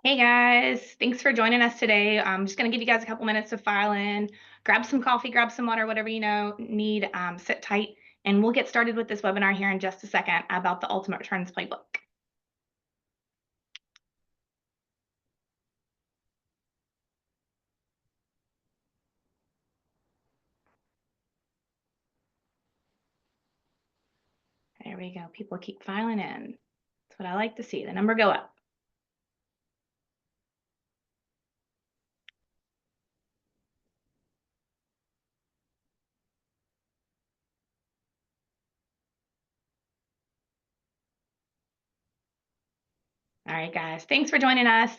Hey guys, thanks for joining us today. I'm just going to give you guys a couple minutes to file in, grab some coffee, grab some water, whatever you know need. Sit tight, and we'll get started with this webinar here in just a second about the Ultimate Returns Playbook. There we go. People keep filing in. That's what I like to see. The number go up. All right, guys, thanks for joining us.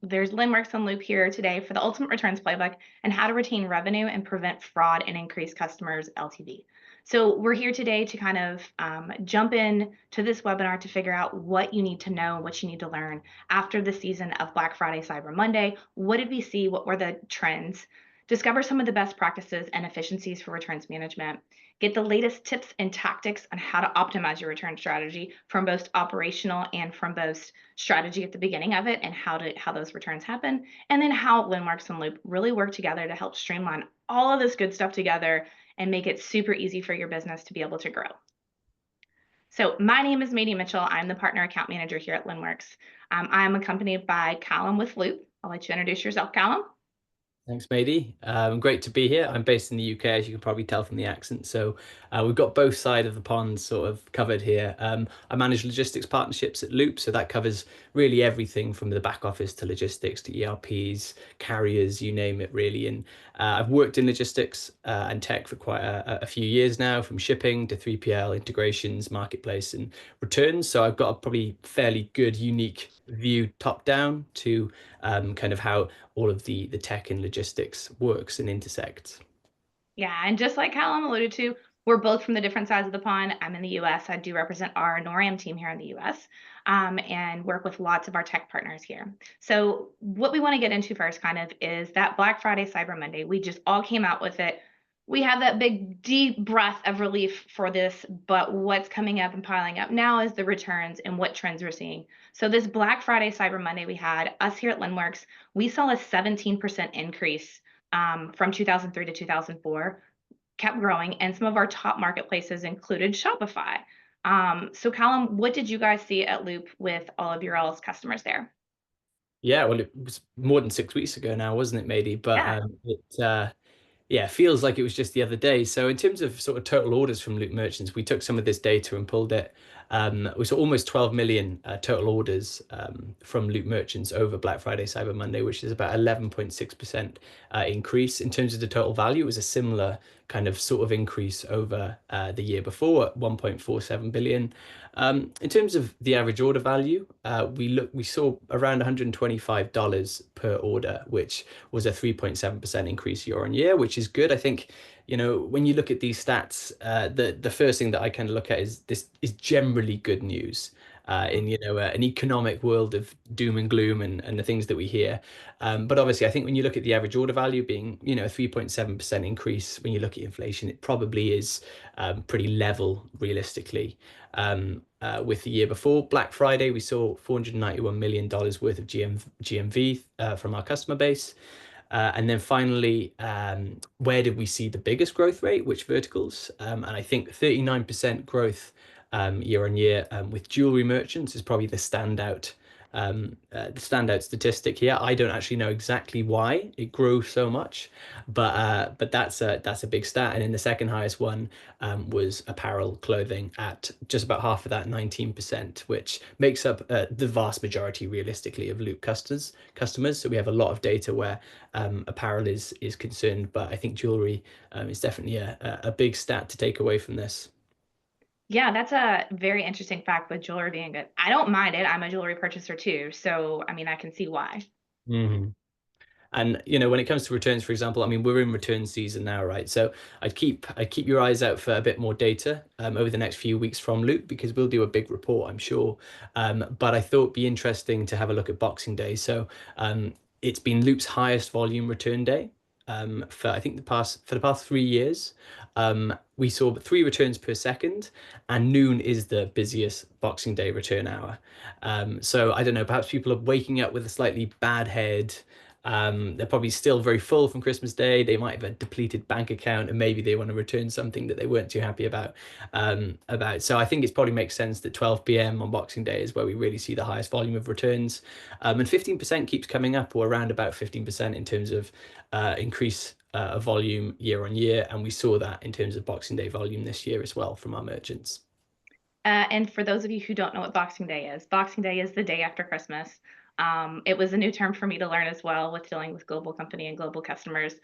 There's Linnworks Loop here today for the Ultimate Returns Playbook and how to retain revenue and prevent fraud and increase customers' LTV. So we're here today to kind of jump in to this webinar to figure out what you need to know, what you need to learn after the season of Black Friday, Cyber Monday. What did we see? What were the trends? Discover some of the best practices and efficiencies for returns management. Get the latest tips and tactics on how to optimize your return strategy from both operational and from both strategy at the beginning of it and how those returns happen, and then how Linnworks and Loop really work together to help streamline all of this good stuff together and make it super easy for your business to be able to grow. So my name is Madie Mitchell. I'm the partner account manager here at Linnworks. I'm accompanied by Callum with Loop. I'll let you introduce yourself, Callum. Thanks, Mady. Great to be here. I'm based in the UK, as you can probably tell from the accent. So we've got both sides of the pond sort of covered here. I manage logistics partnerships at Loop, so that covers really everything from the back office to logistics to ERPs, carriers, you name it, really. And I've worked in logistics and tech for quite a few years now, from shipping to 3PL integrations, marketplace, and returns. So I've got a probably fairly good, unique view top down to kind of how all of the tech and logistics works and intersects. Yeah, and just like Callum alluded to, we're both from the different sides of the pond. I'm in the US. I do represent our NORAM team here in the US, and work with lots of our tech partners here. So, what we want to get into first, kind of, is that Black Friday, Cyber Monday. We just all came out with it. We have that big, deep breath of relief for this, but what's coming up and piling up now is the returns and what trends we're seeing. So, this Black Friday, Cyber Monday, we had us here at Linnworks, we saw a 17% increase from 2003 to 2004, kept growing, and some of our top marketplaces included Shopify. So, Callum, what did you guys see at Loop with all of your all's customers there? Yeah, well, it was more than 6 weeks ago now, wasn't it, Mady? But Yeah. yeah, feels like it was just the other day. So in terms of sort of total orders from Loop merchants, we took some of this data and pulled it. We saw almost 12 million total orders from Loop merchants over Black Friday, Cyber Monday, which is about 11.6% increase. In terms of the total value, it was a similar kind of sort of increase over the year before at 1.47 billion. In terms of the average order value, we saw around $125 per order, which was a 3.7% increase year on year, which is good. I think, when you look at these stats, the first thing that I kind of look at is this is generally good news. In an economic world of doom and gloom and the things that we hear, but obviously I think when you look at the average order value being a 3.7% increase, when you look at inflation, it probably is pretty level realistically. With the year before Black Friday, we saw $491 million worth of GMV from our customer base. And then finally, where did we see the biggest growth rate? Which verticals? And I think 39% growth year on year with jewelry merchants is probably the standout statistic here. I don't actually know exactly why it grew so much, but that's a big stat. And then the second highest one was apparel clothing at just about half of that, 19%, which makes up the vast majority, realistically, of Loop customers. So we have a lot of data where apparel is concerned, but I think jewelry is definitely a big stat to take away from this. Yeah, that's a very interesting fact with jewelry being good. I don't mind it. I'm a jewelry purchaser too. So, I mean, I can see why. Mhm. And when it comes to returns, for example, I mean, we're in return season now, right? So I'd keep your eyes out for a bit more data over the next few weeks from Loop, because we'll do a big report, I'm sure. But I thought it'd be interesting to have a look at Boxing Day. So it's been Loop's highest volume return day for I think the past 3 years. We saw 3 returns per second, and noon is the busiest Boxing Day return hour. So I don't know, perhaps people are waking up with a slightly bad head. They're probably still very full from Christmas Day. They might have a depleted bank account, and maybe they want to return something that they weren't too happy about. So I think it probably makes sense that 12 p.m. on Boxing Day is where we really see the highest volume of returns. And 15% keeps coming up, or around about 15% in terms of increase of volume year on year. And we saw that in terms of Boxing Day volume this year as well from our merchants. And for those of you who don't know what Boxing Day is the day after Christmas. It was a new term for me to learn as well with dealing with global company and global customers.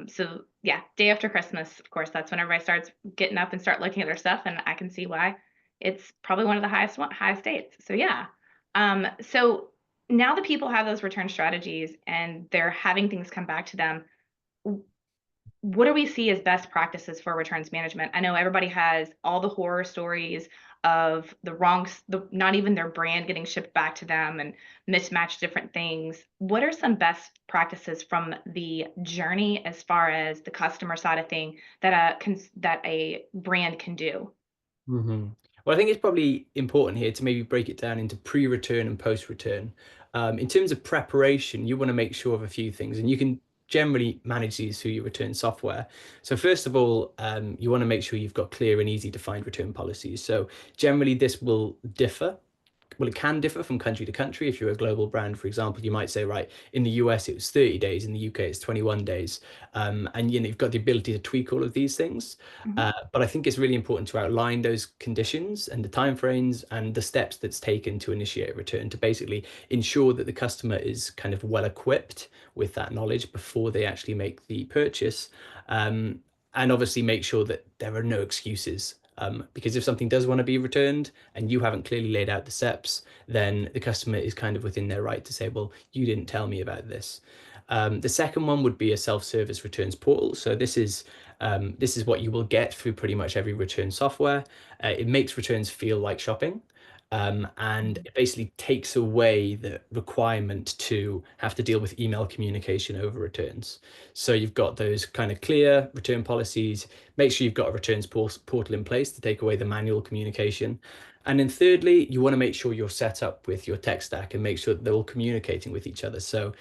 So yeah, day after Christmas, of course, that's when everybody starts getting up and start looking at their stuff, and I can see why it's probably one of the highest dates. So yeah. So now that people have those return strategies and they're having things come back to them, what do we see as best practices for returns management? I know everybody has all the horror stories of not even their brand getting shipped back to them and mismatched different things. What are some best practices from the journey as far as the customer side of thing that a brand can do? Hmm. Well, I think it's probably important here to maybe break it down into pre-return and post-return. In terms of preparation, you want to make sure of a few things, and you can generally manage these through your return software. So first of all, you want to make sure you've got clear and easy defined return policies. So generally, this will differ. Well, it can differ from country to country. If you're a global brand, for example, you might say, right, in the US it was 30 days, in the UK it's 21 days, and you've got the ability to tweak all of these things. Mhm. But I think it's really important to outline those conditions and the timeframes and the steps that's taken to initiate a return to basically ensure that the customer is kind of well equipped with that knowledge before they actually make the purchase. Um, and obviously make sure that there are no excuses. Because if something does want to be returned and you haven't clearly laid out the steps, then the customer is kind of within their right to say, well, you didn't tell me about this. The second one would be a self-service returns portal. So this is what you will get through pretty much every return software. It makes returns feel like shopping. And it basically takes away the requirement to have to deal with email communication over returns. So you've got those kind of clear return policies. Make sure you've got a returns portal in place to take away the manual communication. And then thirdly, you want to make sure you're set up with your tech stack and make sure that they're all communicating with each other. So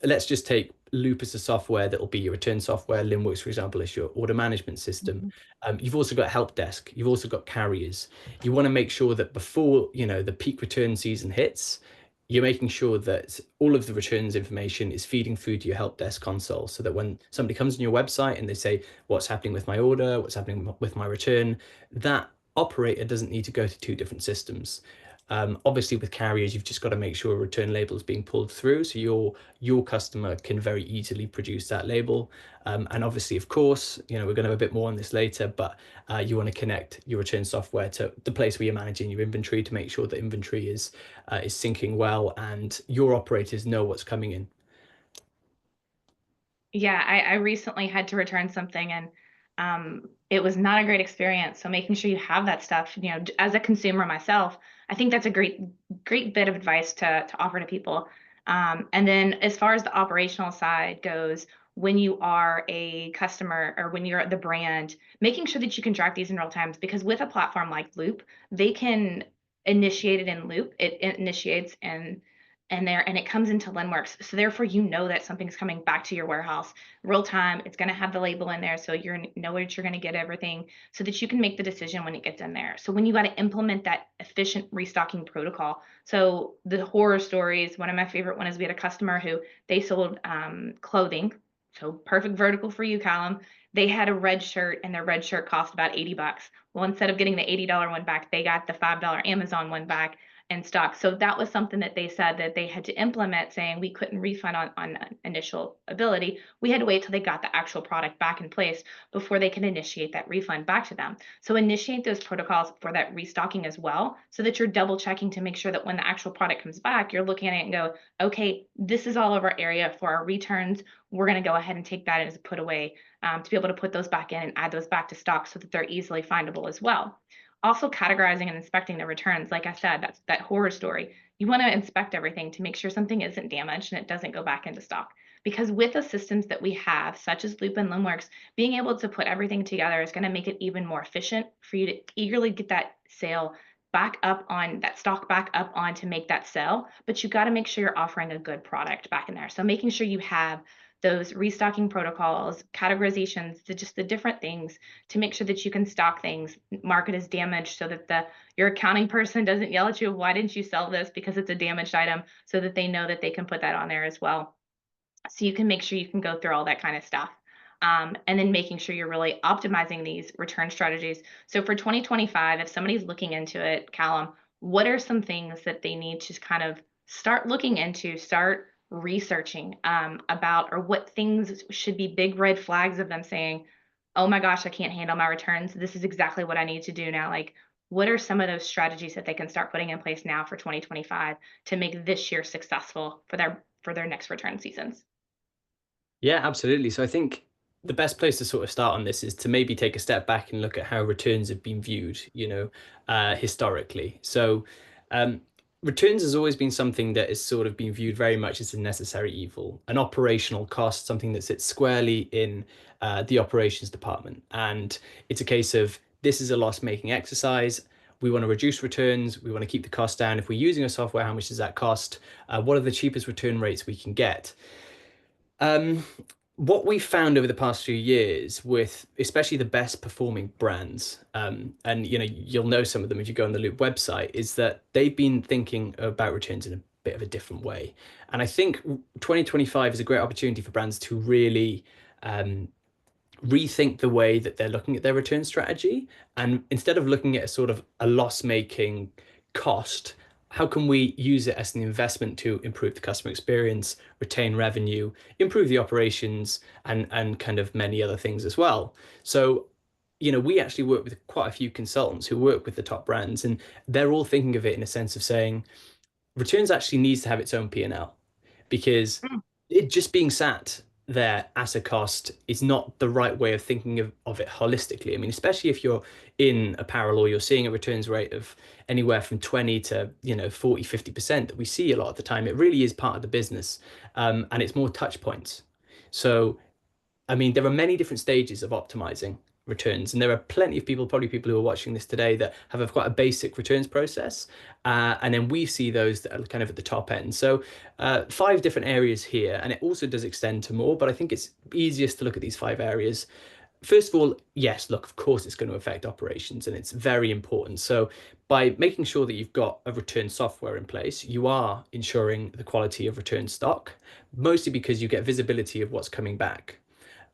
let's just take Loop as a software that will be your return software. Linnworks, for example, is your order management system. Mhm. You've also got help desk. You've also got carriers. You want to make sure that before the peak return season hits, you're making sure that all of the returns information is feeding through to your help desk console, so that when somebody comes on your website and they say, what's happening with my order, what's happening with my return, that operator doesn't need to go to two different systems. Obviously, with carriers, you've just got to make sure a return label is being pulled through, so your customer can very easily produce that label. And obviously, of course, we're going to have a bit more on this later, but you want to connect your return software to the place where you're managing your inventory to make sure that inventory is syncing well and your operators know what's coming in. Yeah, I recently had to return something, and it was not a great experience. So making sure you have that stuff, as a consumer myself, I think that's a great bit of advice to offer to people. And then as far as the operational side goes, when you are a customer or when you're the brand, making sure that you can track these in real times, because with a platform like Loop, they can initiate it in Loop. It initiates and it comes into Linnworks. So therefore, that something's coming back to your warehouse real time. It's going to have the label in there, so you know what you're going to get everything, so that you can make the decision when it gets in there. So when you got to implement that efficient restocking protocol. So the horror stories. One of my favorite one is we had a customer who they sold clothing. So perfect vertical for you, Callum. They had a red shirt, and their red shirt cost about $80. Well, instead of getting the $80 one back, they got the $5 Amazon one back in stock. So that was something that they said that they had to implement, saying we couldn't refund on initial ability. We had to wait till they got the actual product back in place before they could initiate that refund back to them. So initiate those protocols for that restocking as well, so that you're double checking to make sure that when the actual product comes back, you're looking at it and go, okay, this is all of our area for our returns. We're going to go ahead and take that as a put away, to be able to put those back in and add those back to stock so that they're easily findable as well. Also categorizing and inspecting the returns. Like I said, that's that horror story. You want to inspect everything to make sure something isn't damaged and it doesn't go back into stock. because with the systems that we have, such as Loop and Linnworks, being able to put everything together is going to make it even more efficient for you to eagerly get that sale back up on that stock back up on to make that sell. But you got to make sure you're offering a good product back in there. So making sure you have those restocking protocols, categorizations, just the different things to make sure that you can stock things, mark it as damaged so that your accounting person doesn't yell at you, why didn't you sell this because it's a damaged item, so that they know that they can put that on there as well. So you can make sure you can go through all that kind of stuff. And then making sure you're really optimizing these return strategies. So for 2025, if somebody's looking into it, Callum, what are some things that they need to kind of start looking into, start researching about, or what things should be big red flags of them saying, oh my gosh, I can't handle my returns. This is exactly what I need to do now. Like, what are some of those strategies that they can start putting in place now for 2025 to make this year successful for their next return seasons? Yeah, absolutely. So I think the best place to sort of start on this is to maybe take a step back and look at how returns have been viewed, historically. So returns has always been something that has sort of been viewed very much as a necessary evil, an operational cost, something that sits squarely in the operations department. And it's a case of this is a loss-making exercise. We want to reduce returns. We want to keep the cost down. If we're using a software, how much does that cost? What are the cheapest return rates we can get? Um, what we found over the past few years with especially the best performing brands, and you'll know some of them if you go on the Loop website, is that they've been thinking about returns in a bit of a different way. And I think 2025 is a great opportunity for brands to really rethink the way that they're looking at their return strategy. And instead of looking at a sort of a loss-making cost, how can we use it as an investment to improve the customer experience, retain revenue, improve the operations, and kind of many other things as well. So, we actually work with quite a few consultants who work with the top brands, and they're all thinking of it in a sense of saying returns actually needs to have its own P&L, because Mm. it just being sat there as a cost is not the right way of thinking of it holistically. I mean, especially if you're in apparel or you're seeing a returns rate of anywhere from 20 to 40, 50% that we see a lot of the time. It really is part of the business, and it's more touch points. So I mean, there are many different stages of optimizing returns, and there are plenty of people, probably people who are watching this today, that have quite a basic returns process. And then we see those that are kind of at the top end. So 5 different areas here, and it also does extend to more, but I think it's easiest to look at these 5 areas. First of all, yes, look, of course, it's going to affect operations, and it's very important. So by making sure that you've got a return software in place, you are ensuring the quality of return stock, mostly because you get visibility of what's coming back.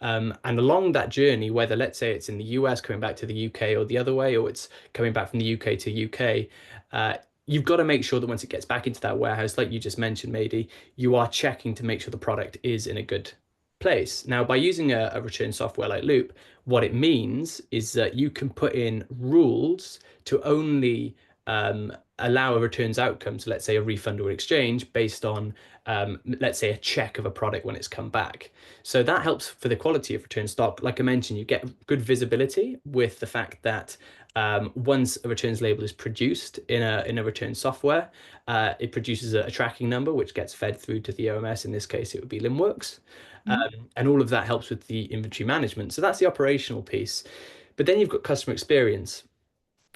And along that journey, whether let's say it's in the US coming back to the UK or the other way, or it's coming back from the UK to UK, you've got to make sure that once it gets back into that warehouse, like you just mentioned, Mady, you are checking to make sure the product is in a good place. Now, by using a return software like Loop, what it means is that you can put in rules to only allow a returns outcome, so let's say a refund or exchange, based on let's say a check of a product when it's come back. So that helps for the quality of return stock. Like I mentioned, you get good visibility with the fact that once a returns label is produced in a return software, it produces a tracking number which gets fed through to the OMS. In this case, it would be Linnworks. Mhm. And all of that helps with the inventory management. So that's the operational piece. But then you've got customer experience.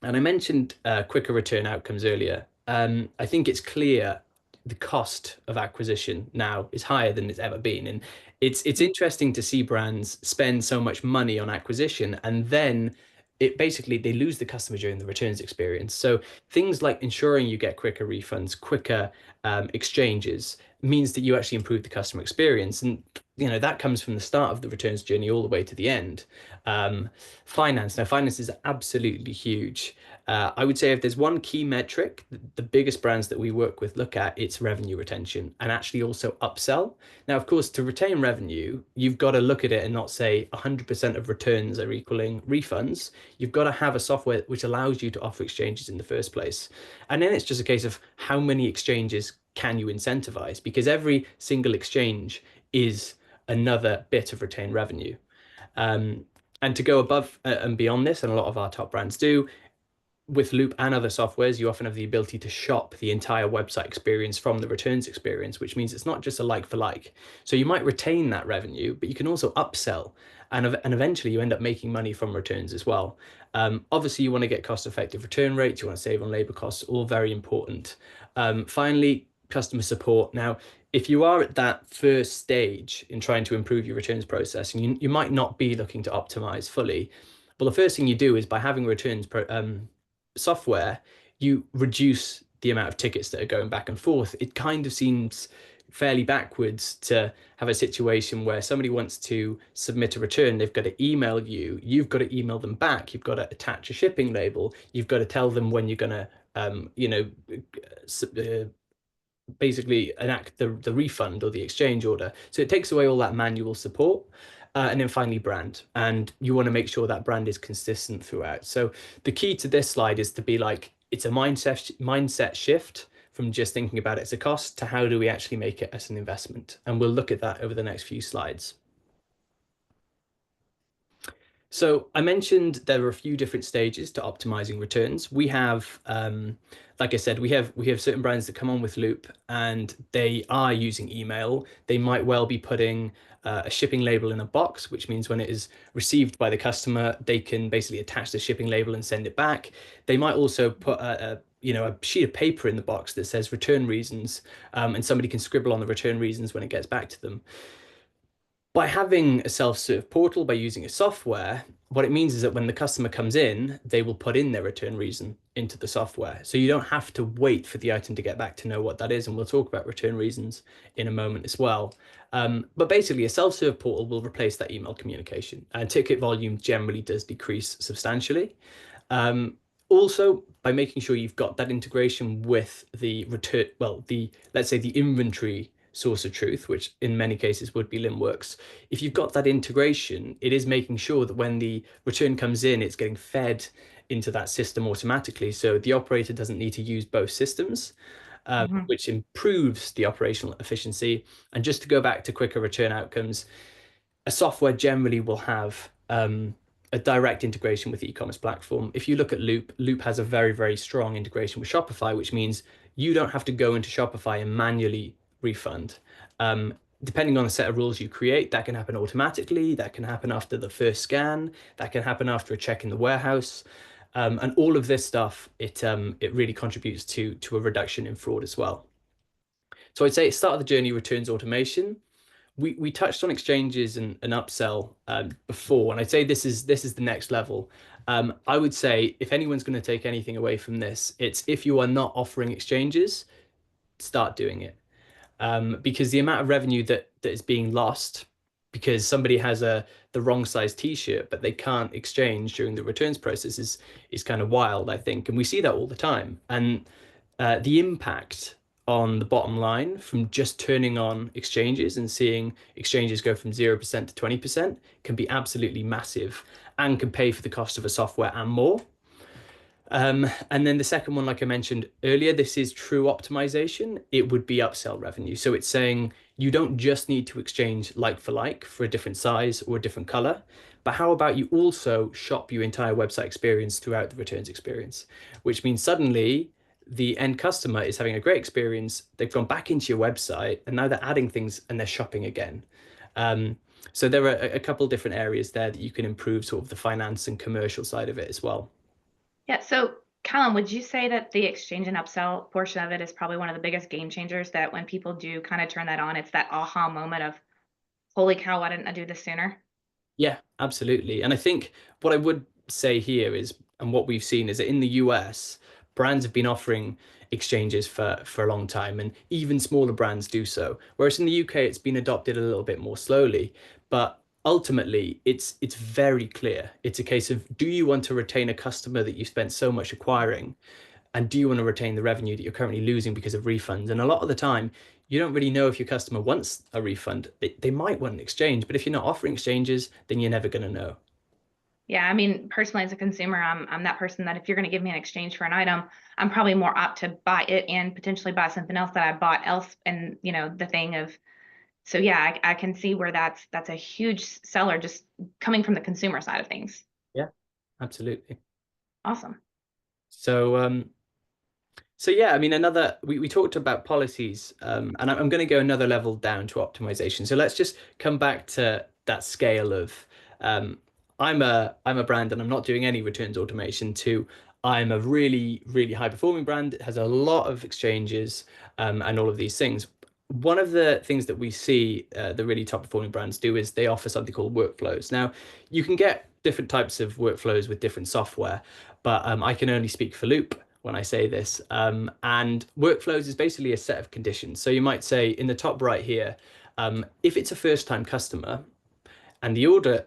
And I mentioned quicker return outcomes earlier. I think it's clear the cost of acquisition now is higher than it's ever been. And it's interesting to see brands spend so much money on acquisition, and then it basically they lose the customer during the returns experience. So things like ensuring you get quicker refunds, quicker exchanges means that you actually improve the customer experience. And that comes from the start of the returns journey all the way to the end. Um, finance is absolutely huge. I would say if there's one key metric, the biggest brands that we work with look at, it's revenue retention and actually also upsell. Now, of course, to retain revenue, you've got to look at it and not say 100% of returns are equaling refunds. You've got to have a software which allows you to offer exchanges in the first place. And then it's just a case of how many exchanges can you incentivize, because every single exchange is another bit of retained revenue. Um, and to go above and beyond this, and a lot of our top brands do, with Loop and other softwares, you often have the ability to shop the entire website experience from the returns experience, which means it's not just a like for like. So you might retain that revenue, but you can also upsell, and eventually you end up making money from returns as well. Obviously, you want to get cost-effective return rates. You want to save on labor costs, all very important. Finally, customer support. Now, if you are at that first stage in trying to improve your returns process, and you might not be looking to optimize fully, well, the first thing you do is by having software, you reduce the amount of tickets that are going back and forth. It kind of seems fairly backwards to have a situation where somebody wants to submit a return, they've got to email you, you've got to email them back, you've got to attach a shipping label, you've got to tell them when you're going to, basically enact the refund or the exchange order. So it takes away all that manual support. And then finally, brand. And you want to make sure that brand is consistent throughout. So the key to this slide is to be like, it's a mindset shift from just thinking about it as a cost to how do we actually make it as an investment. And we'll look at that over the next few slides. So I mentioned there are a few different stages to optimizing returns. We have, like I said, we have certain brands that come on with Loop and they are using email. They might well be putting a shipping label in a box, which means when it is received by the customer, they can basically attach the shipping label and send it back. They might also put a sheet of paper in the box that says return reasons, and somebody can scribble on the return reasons when it gets back to them. By having a self-serve portal, by using a software, what it means is that when the customer comes in, they will put in their return reason into the software. So you don't have to wait for the item to get back to know what that is. And we'll talk about return reasons in a moment as well. But basically, a self-serve portal will replace that email communication, and ticket volume generally does decrease substantially. Also, by making sure you've got that integration with the return, well, let's say the inventory source of truth, which in many cases would be Linnworks. If you've got that integration, it is making sure that when the return comes in, it's getting fed into that system automatically. So the operator doesn't need to use both systems, which improves the operational efficiency. And just to go back to quicker return outcomes, a software generally will have a direct integration with the e-commerce platform. If you look at Loop, Loop has a very, very strong integration with Shopify, which means you don't have to go into Shopify and manually refund. Depending on the set of rules you create, that can happen automatically, that can happen after the first scan, that can happen after a check in the warehouse. And all of this stuff, it really contributes to a reduction in fraud as well. So I'd say start of the journey, returns automation. We touched on exchanges and upsell before, and I'd say this is the next level. I would say if anyone's going to take anything away from this, it's if you are not offering exchanges, start doing it. Because the amount of revenue that is being lost because somebody has the wrong size t-shirt, but they can't exchange during the returns process is kind of wild, I think. And we see that all the time. And the impact on the bottom line from just turning on exchanges and seeing exchanges go from 0% to 20% can be absolutely massive and can pay for the cost of a software and more. And then the second one, like I mentioned earlier, this is true optimization. It would be upsell revenue. So it's saying you don't just need to exchange like for a different size or a different color, but how about you also shop your entire website experience throughout the returns experience, which means suddenly the end customer is having a great experience. They've gone back into your website and now they're adding things and they're shopping again. So there are a couple different areas there that you can improve sort of the finance and commercial side of it as well. Yeah. So, Callum, would you say that the exchange and upsell portion of it is probably one of the biggest game changers that when people do kind of turn that on, it's that aha moment of, holy cow, why didn't I do this sooner? Yeah, absolutely. And I think what I would say here is, and what we've seen is that in the US, brands have been offering exchanges for a long time, and even smaller brands do so. Whereas in the UK, it's been adopted a little bit more slowly. But ultimately, it's very clear. It's a case of, do you want to retain a customer that you spent so much acquiring? And do you want to retain the revenue that you're currently losing because of refunds? And a lot of the time, you don't really know if your customer wants a refund. They might want an exchange, but if you're not offering exchanges, then you're never going to know. Yeah, I mean, personally as a consumer, I'm that person that if you're going to give me an exchange for an item, I'm probably more apt to buy it and potentially buy something else that I bought else. And the thing of, so yeah, I can see where that's a huge seller just coming from the consumer side of things. Yeah, absolutely. Awesome. So so yeah, I mean, we talked about policies, and I'm going to go another level down to optimization. So let's just come back to that scale of um, I'm a brand and I'm not doing any returns automation to I'm a really high performing brand. It has a lot of exchanges and all of these things. One of the things that we see the really top performing brands do is they offer something called workflows. Now, you can get different types of workflows with different software, but I can only speak for Loop when I say this. And workflows is basically a set of conditions. So you might say in the top right here, if it's a first time customer and the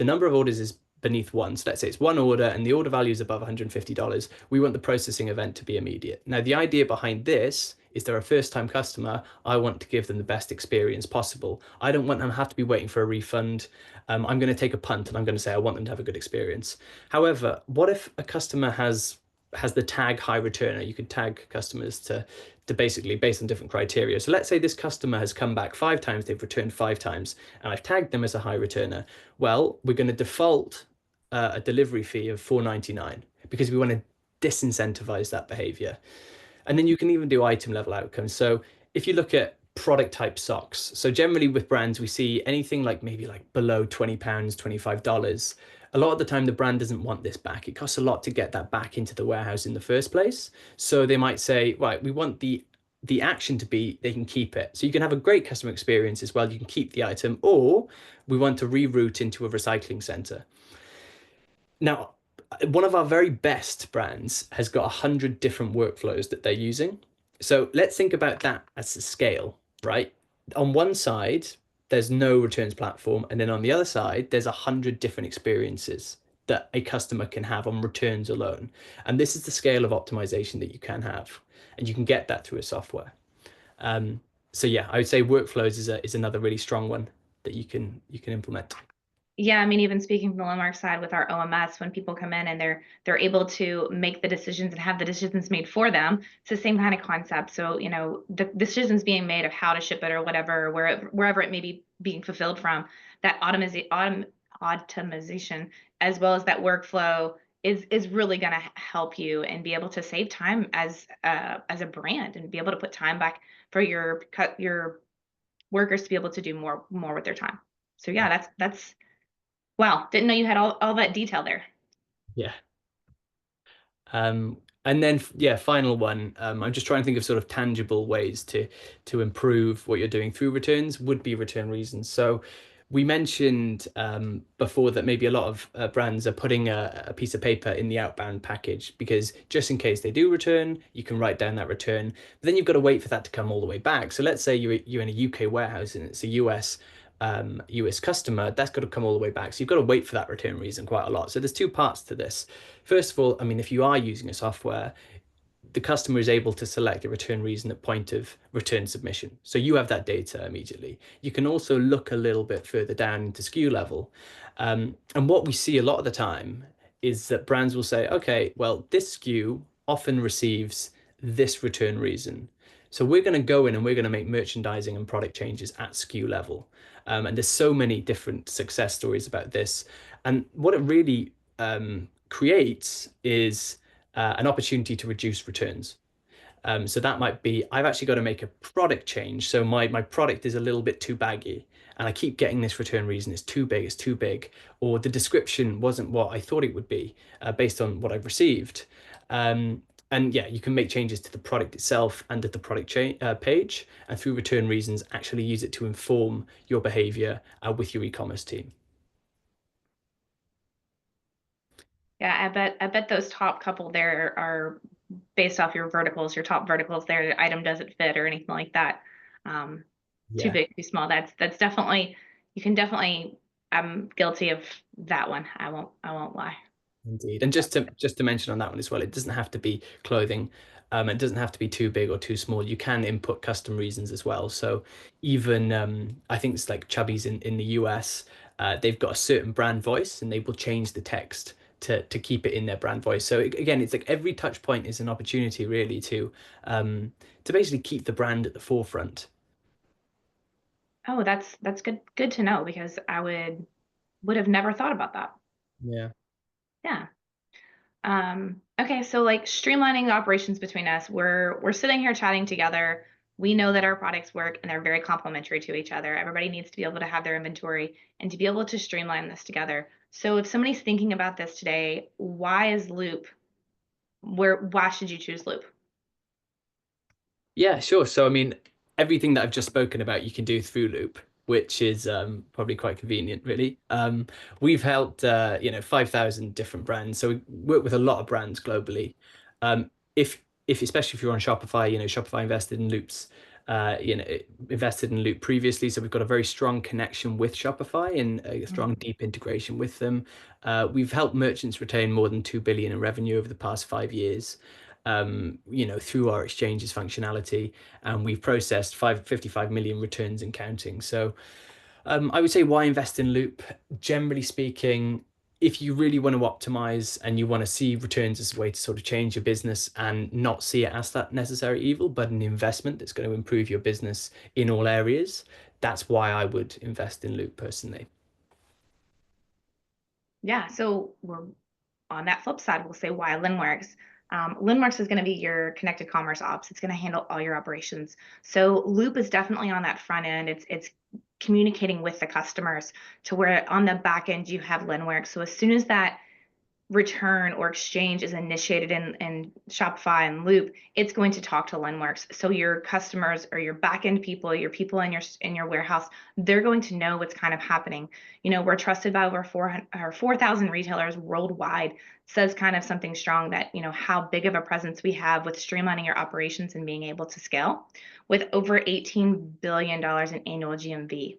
number of orders is beneath one. So let's say it's one order and the order value is above $150. We want the processing event to be immediate. Now, the idea behind this is they're a first time customer. I want to give them the best experience possible. I don't want them to have to be waiting for a refund. I'm going to take a punt and I'm going to say I want them to have a good experience. However, what if a customer has the tag high returner? You could tag customers to basically based on different criteria. So let's say this customer has come back 5 times, they've returned 5 times, and I've tagged them as a high returner. Well, we're going to default a delivery fee of $4.99 because we want to disincentivize that behavior. And then you can even do item level outcomes. So if you look at product type socks, so generally with brands, we see anything like maybe like below £20, $25. A lot of the time, the brand doesn't want this back. It costs a lot to get that back into the warehouse in the first place. So they might say, right, we want the action to be they can keep it. So you can have a great customer experience as well. You can keep the item, or we want to reroute into a recycling center. Now, one of our very best brands has got 100 different workflows that they're using. So let's think about that as a scale, right? On one side, there's no returns platform. And then on the other side, there's 100 different experiences that a customer can have on returns alone. And this is the scale of optimization that you can have. And you can get that through a software. Um, so yeah, I would say workflows is another really strong one that you can implement. Yeah, I mean, even speaking from the Linnworks side with our OMS, when people come in and they're able to make the decisions and have the decisions made for them, it's the same kind of concept. So, the decisions being made of how to ship it or whatever, wherever it may be being fulfilled from, that automation as well as that workflow is really going to help you and be able to save time as a brand and be able to put time back for your workers to be able to do more with their time. So yeah, that's wow, didn't know you had all that detail there. Yeah. And then yeah, final one. I'm just trying to think of sort of tangible ways to improve what you're doing through returns would be return reasons. So we mentioned before that maybe a lot of brands are putting a piece of paper in the outbound package because just in case they do return, you can write down that return. But then you've got to wait for that to come all the way back. So let's say you're in a UK warehouse and it's a US customer, that's got to come all the way back. So you've got to wait for that return reason quite a lot. So there's two parts to this. First of all, I mean, if you are using a software, the customer is able to select a return reason at point of return submission. So you have that data immediately. You can also look a little bit further down into SKU level. And what we see a lot of the time is that brands will say, okay, well, this SKU often receives this return reason. So we're going to go in and we're going to make merchandising and product changes at SKU level. And there's so many different success stories about this. And what it really creates is an opportunity to reduce returns. So that might be, I've actually got to make a product change. So my product is a little bit too baggy and I keep getting this return reason, it's too big, or the description wasn't what I thought it would be based on what I've received. And yeah, you can make changes to the product itself and at the product page, and through return reasons, actually use it to inform your behavior with your e-commerce team. Yeah, I bet those top couple there are based off your verticals, your top verticals there, the item doesn't fit or anything like that. Um, Too Yeah. big, too small. That's definitely you can definitely I'm guilty of that one. I won't lie. Indeed. And just to mention on that one as well, it doesn't have to be clothing. It doesn't have to be too big or too small. You can input custom reasons as well. So even I think it's like Chubbies in the US, they've got a certain brand voice and they will change the text to keep it in their brand voice. So again, it's like every touch point is an opportunity really to basically keep the brand at the forefront. Oh, that's good to know because I would have never thought about that. Yeah. Yeah. Okay, so like streamlining the operations between us, we're sitting here chatting together. We know that our products work and they're very complementary to each other. Everybody needs to be able to have their inventory and to be able to streamline this together. So if somebody's thinking about this today, why is Loop why should you choose Loop? Yeah, sure. So, I mean, everything that I've just spoken about, you can do through Loop, which is probably quite convenient, really. We've helped, 5,000 different brands. So we work with a lot of brands globally. If especially if you're on Shopify, Shopify invested in Loop previously. So we've got a very strong connection with Shopify and a strong, Mhm. deep integration with them. We've helped merchants retain more than 2 billion in revenue over the past 5 years. Through our exchanges functionality, and we've processed 55 million returns and counting. So I would say why invest in Loop? Generally speaking, if you really want to optimize and you want to see returns as a way to sort of change your business and not see it as that necessary evil, but an investment that's going to improve your business in all areas, that's why I would invest in Loop personally. Yeah, so we're on that flip side, we'll say why Linnworks. Linnworks is going to be your connected commerce ops. It's going to handle all your operations. So Loop is definitely on that front end. It's communicating with the customers to where on the back end you have Linnworks. So as soon as that return or exchange is initiated in Shopify and Loop, it's going to talk to Linnworks. So your customers or your backend people, your people in your warehouse, they're going to know what's kind of happening. We're trusted by over 4,000 retailers worldwide. Says kind of something strong that how big of a presence we have with streamlining your operations and being able to scale with over $18 billion in annual GMV.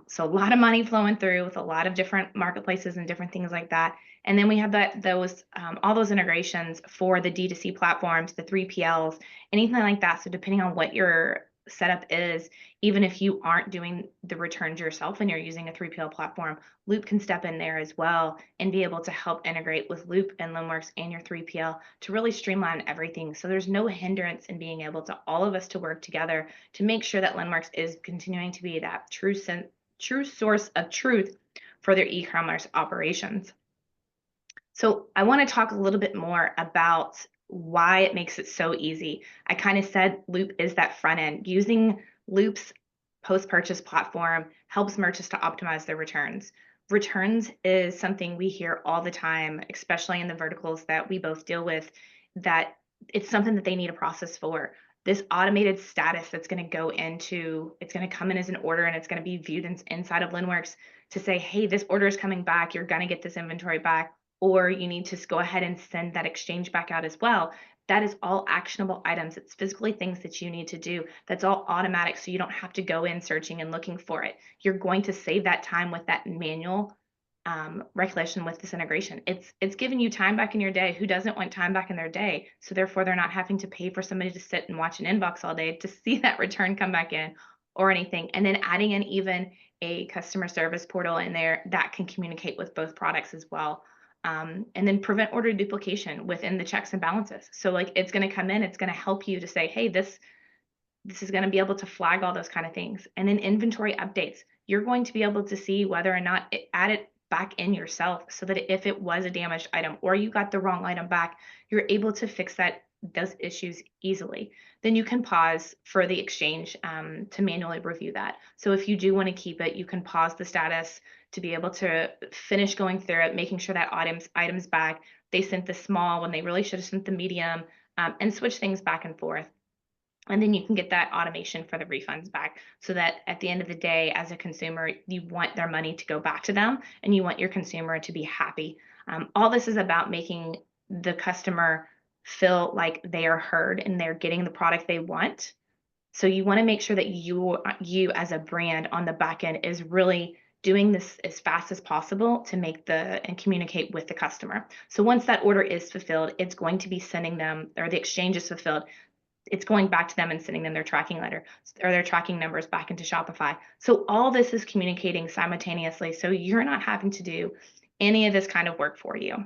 So a lot of money flowing through with a lot of different marketplaces and different things like that. And then we have those all those integrations for the D2C platforms, the 3PLs, anything like that. So depending on what your setup is, even if you aren't doing the returns yourself and you're using a 3PL platform, Loop can step in there as well and be able to help integrate with Loop and Linnworks and your 3PL to really streamline everything. So there's no hindrance in being able to all of us to work together to make sure that Linnworks is continuing to be that true source of truth for their e-commerce operations. So I want to talk a little bit more about why it makes it so easy. I kind of said Loop is that front end. Using Loop's post-purchase platform helps merchants to optimize their returns. Returns is something we hear all the time, especially in the verticals that we both deal with, that it's something that they need a process for. This automated status that's going to it's going to come in as an order and it's going to be viewed inside of Linnworks to say, hey, this order is coming back. You're going to get this inventory back, or you need to go ahead and send that exchange back out as well. That is all actionable items. It's physically things that you need to do. That's all automatic, so you don't have to go in searching and looking for it. You're going to save that time with that manual recollection with this integration. It's giving you time back in your day. Who doesn't want time back in their day? So therefore, they're not having to pay for somebody to sit and watch an inbox all day to see that return come back in or anything. And then adding in even a customer service portal in there that can communicate with both products as well. And then prevent order duplication within the checks and balances. So like it's going to come in, it's going to help you to say, hey, this is going to be able to flag all those kind of things. And then inventory updates. You're going to be able to see whether or not add it back in yourself so that if it was a damaged item or you got the wrong item back, you're able to fix those issues easily. Then you can pause for the exchange to manually review that. So if you do want to keep it, you can pause the status to be able to finish going through it, making sure that items back. They sent the small when they really should have sent the medium, and switch things back and forth. And then you can get that automation for the refunds back so that at the end of the day, as a consumer, you want their money to go back to them and you want your consumer to be happy. All this is about making the customer feel like they are heard and they're getting the product they want. So you want to make sure that you as a brand on the back end is really doing this as fast as possible to and communicate with the customer. So once that order is fulfilled, it's going to be sending them, or the exchange is fulfilled, it's going back to them and sending them their tracking letter or their tracking numbers back into Shopify. So all this is communicating simultaneously. So you're not having to do any of this kind of work for you.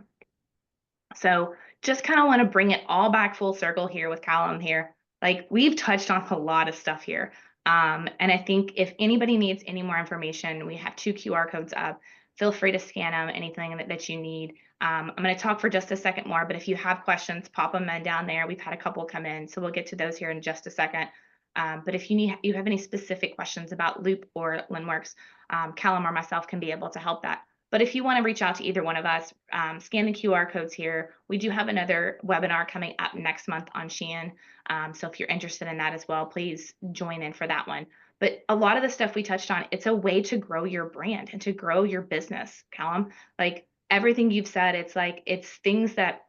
So just kind of want to bring it all back full circle here with Callum here. Like we've touched on a lot of stuff here. And I think if anybody needs any more information, we have 2 QR codes up. feel free to scan them, anything that you need. I'm going to talk for just a second more, but if you have questions, pop them in down there. We've had a couple come in, so we'll get to those here in just a second. But if you have any specific questions about Loop or Linnworks, Callum or myself can be able to help that. But if you want to reach out to either one of us, scan the QR codes here. We do have another webinar coming up next month on Shein. So if you're interested in that as well, please join in for that one. But a lot of the stuff we touched on, it's a way to grow your brand and to grow your business, Callum. Like everything you've said, it's things that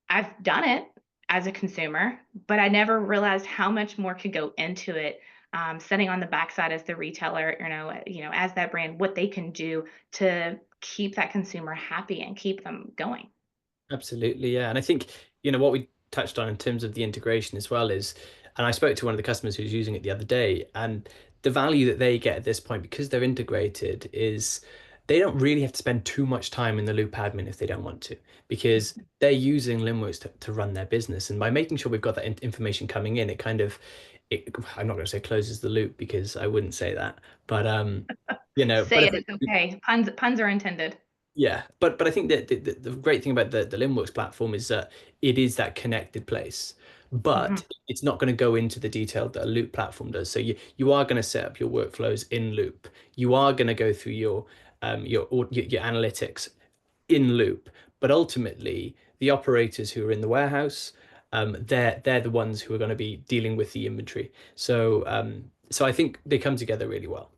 I've done it as a consumer, but I never realized how much more could go into it. Sitting on the backside as the retailer, as that brand, what they can do to keep that consumer happy and keep them going. Absolutely, yeah. And I think, what we touched on in terms of the integration as well is, and I spoke to one of the customers who's using it the other day, and the value that they get at this point, because they're integrated, is they don't really have to spend too much time in the Loop admin if they don't want to, because they're using Linnworks to run their business. And by making sure we've got that information coming in, I'm not going to say closes the loop because I wouldn't say that, but Say it, it's okay. Puns are intended. yeah, but I think that the great thing about the Linnworks platform is that it is that connected place, but it's not going to go into the detail that a Loop platform does. So you are going to set up your workflows in Loop. You are going to go through your analytics in Loop, but ultimately the operators who are in the warehouse, they're the ones who are going to be dealing with the inventory. So I think they come together really well.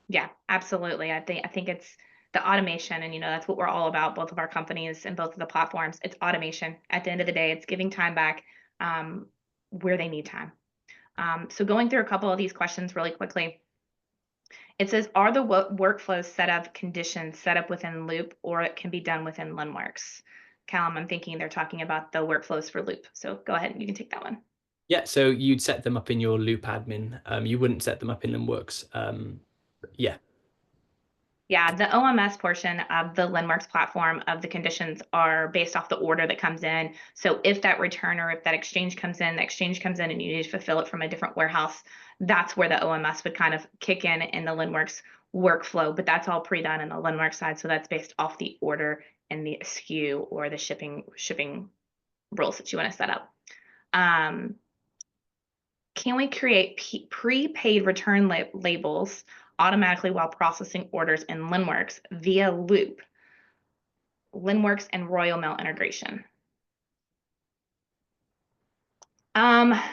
Yeah, absolutely. I think it's the automation, and that's what we're all about, both of our companies and both of the platforms. It's automation. At the end of the day, it's giving time back where they need time. So going through a couple of these questions really quickly. It says, are the workflows set up conditions set up within Loop, or it can be done within Linnworks? Callum, I'm thinking they're talking about the workflows for Loop. So go ahead, you can take that one. Yeah, so you'd set them up in your Loop admin. You wouldn't set them up in Linnworks. Yeah. Yeah, the OMS portion of the Linnworks platform of the conditions are based off the order that comes in. So if that return or if that exchange comes in, the exchange comes in and you need to fulfill it from a different warehouse, that's where the OMS would kind of kick in the Linnworks workflow. But that's all pre-done in the Linnworks side. So that's based off the order and the SKU or the shipping rules that you want to set up. Can we create prepaid return labels automatically while processing orders in Linnworks via Loop, Linnworks and Royal Mail integration? I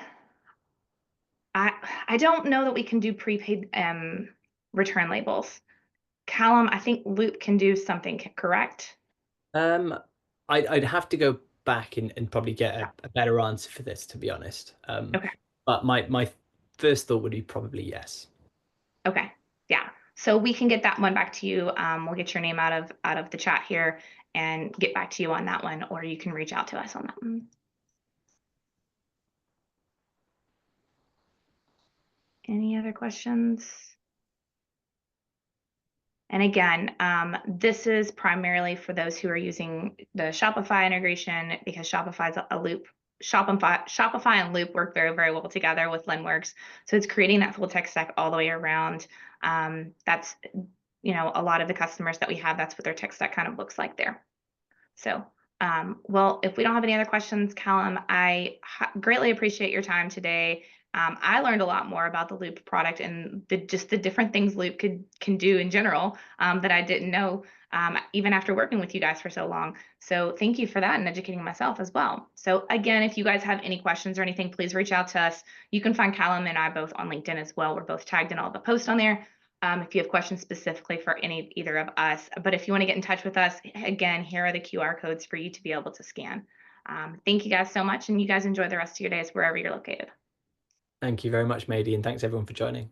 don't know that we can do prepaid return labels. Callum, I think Loop can do something, correct? I'd have to go back and probably get a better answer for this, to be honest. Okay. But my first thought would be probably yes. Okay. Yeah. So we can get that one back to you. We'll get your name out of the chat here and get back to you on that one, or you can reach out to us on that one. Any other questions? And again, this is primarily for those who are using the Shopify integration, because Shopify's a Loop. Shopify and Loop work very, very well together with Linnworks. So it's creating that full tech stack all the way around. That's, a lot of the customers that we have, that's what their tech stack kind of looks like there. So, well, if we don't have any other questions, Callum, I greatly appreciate your time today. I learned a lot more about the Loop product and just the different things Loop can do in general that I didn't know, even after working with you guys for so long. So thank you for that and educating myself as well. So again, if you guys have any questions or anything, please reach out to us. You can find Callum and I both on LinkedIn as well. We're both tagged in all the posts on there. If you have questions specifically for either of us. But if you want to get in touch with us, again, here are the QR codes for you to be able to scan. Thank you guys so much, and you guys enjoy the rest of your days wherever you're located. Thank you very much, Mady, and thanks everyone for joining.